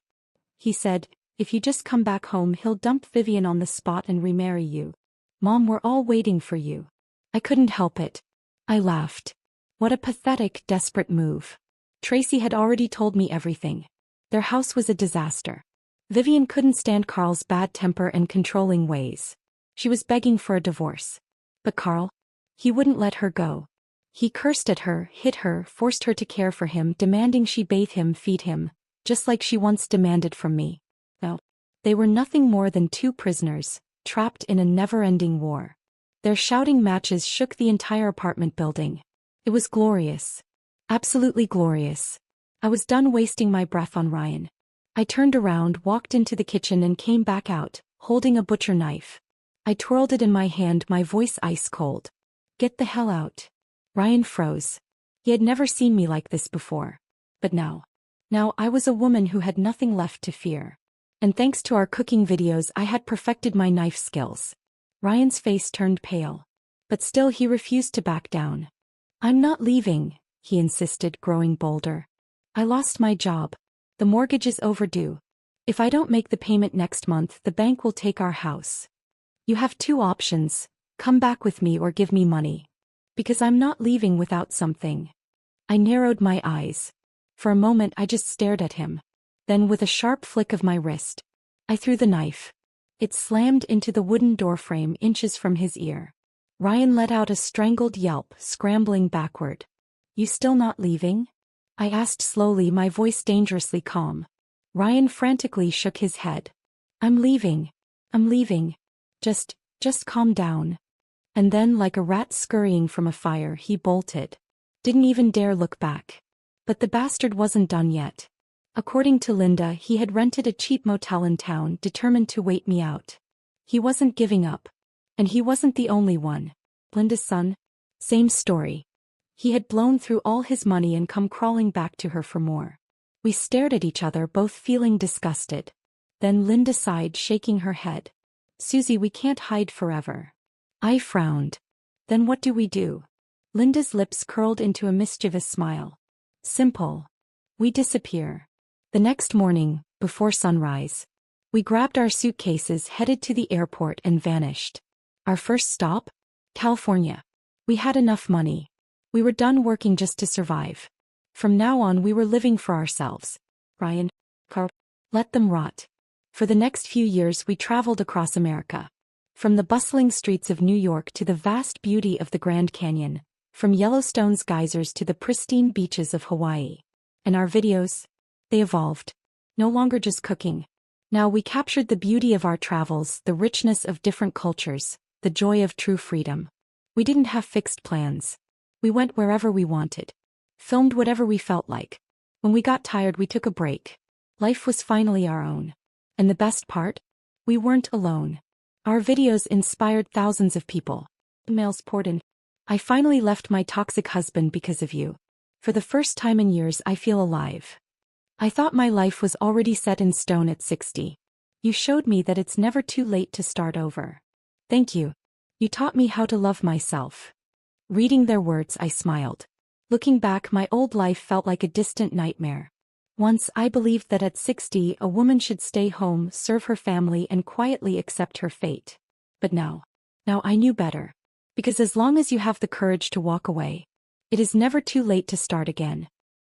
He said, if you just come back home, he'll dump Vivian on the spot and remarry you. Mom, we're all waiting for you." I couldn't help it. I laughed. What a pathetic, desperate move. Tracy had already told me everything. Their house was a disaster. Vivian couldn't stand Carl's bad temper and controlling ways. She was begging for a divorce. But Carl? He wouldn't let her go. He cursed at her, hit her, forced her to care for him, demanding she bathe him, feed him, just like she once demanded from me. No. They were nothing more than two prisoners, trapped in a never-ending war. Their shouting matches shook the entire apartment building. It was glorious. Absolutely glorious. I was done wasting my breath on Ryan. I turned around, walked into the kitchen and came back out, holding a butcher knife. I twirled it in my hand, my voice ice cold. "Get the hell out." Ryan froze. He had never seen me like this before. But now I was a woman who had nothing left to fear. And thanks to our cooking videos, I had perfected my knife skills. Ryan's face turned pale. But still he refused to back down. "I'm not leaving," he insisted, growing bolder. "I lost my job. The mortgage is overdue. If I don't make the payment next month, the bank will take our house. You have two options: come back with me or give me money. Because I'm not leaving without something." I narrowed my eyes. For a moment I just stared at him. Then with a sharp flick of my wrist, I threw the knife. It slammed into the wooden doorframe inches from his ear. Ryan let out a strangled yelp, scrambling backward. "You still not leaving?" I asked slowly, my voice dangerously calm. Ryan frantically shook his head. I'm leaving. Just calm down." And then, like a rat scurrying from a fire, he bolted. Didn't even dare look back. But the bastard wasn't done yet. According to Linda, he had rented a cheap motel in town, determined to wait me out. He wasn't giving up. And he wasn't the only one. Linda's son? Same story. He had blown through all his money and come crawling back to her for more. We stared at each other, both feeling disgusted. Then Linda sighed, shaking her head. "Susie, we can't hide forever." I frowned. "Then what do we do?" Linda's lips curled into a mischievous smile. "Simple. We disappear." The next morning, before sunrise, we grabbed our suitcases, headed to the airport and vanished. Our first stop? California. We had enough money. We were done working just to survive. From now on we were living for ourselves. Ryan, Carl, let them rot. For the next few years we traveled across America. From the bustling streets of New York to the vast beauty of the Grand Canyon, from Yellowstone's geysers to the pristine beaches of Hawaii. And our videos? They evolved. No longer just cooking. Now we captured the beauty of our travels, the richness of different cultures, the joy of true freedom. We didn't have fixed plans. We went wherever we wanted. Filmed whatever we felt like. When we got tired, we took a break. Life was finally our own. And the best part? We weren't alone. Our videos inspired thousands of people. Emails poured in. "I finally left my toxic husband because of you. For the first time in years, I feel alive. I thought my life was already set in stone at 60. You showed me that it's never too late to start over. Thank you. You taught me how to love myself." Reading their words, I smiled. Looking back, my old life felt like a distant nightmare. Once I believed that at 60, a woman should stay home, serve her family, and quietly accept her fate. But now, Now I knew better. Because as long as you have the courage to walk away, it is never too late to start again.